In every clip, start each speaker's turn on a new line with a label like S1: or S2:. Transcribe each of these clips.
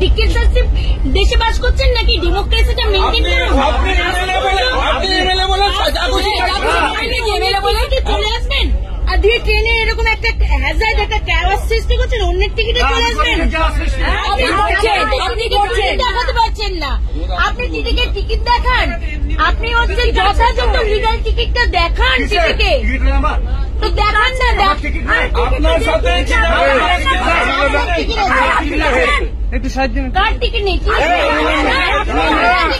S1: Dictatorship দেশে বাস করছেন নাকি ডেমোক্রেসিটা মেনটেন চলে আসবেন? আর দিয়ে ট্রেনে এরকম একটা হ্যাজার্ড একটা ক্যাওয়াস সৃষ্টি করছেন, অন্যের টিকিটে চলে আসবেন। আপনি দেখাতে পারছেন না, আপনি টিকিট দেখান, আপনি হচ্ছে যথাযথ লিগাল টিকিটটা দেখান, টিকিটে তো দেখান না।
S2: একটু সাহায্য
S1: কার টিকিট নেই?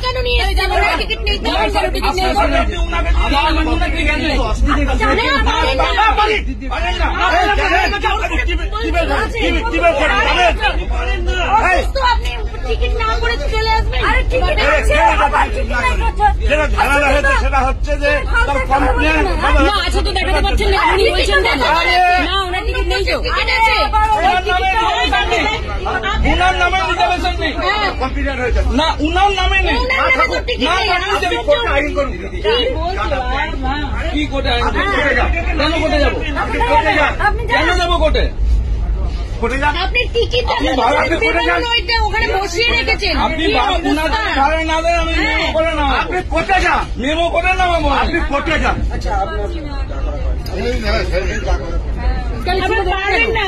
S1: কেন নিয়ে টিকিট নেই? আপনি টিকিট না করে চলে আসবেন।
S3: সেটা হচ্ছে যে
S1: না আছে তো দেখাতে পারছেন না, উনি বলছেন না ওনার টিকিট নেই তো।
S3: উনার নামে রিজার্ভেশন নেই না, উনার নামে নেই। কি কোর্টে আইন কেন কোর্টে যাবো? কেন যাবো কোর্টে?
S1: আপনি টিকিট ওখানে বসিয়ে রেখেছেন।
S3: আপনি ভাড়া না দেন, আমি মেমো করে নামাবো। আপনি কোর্টে যান, মেমো করে নামাবো। আপনি কোর্টে যান।
S1: পারেন না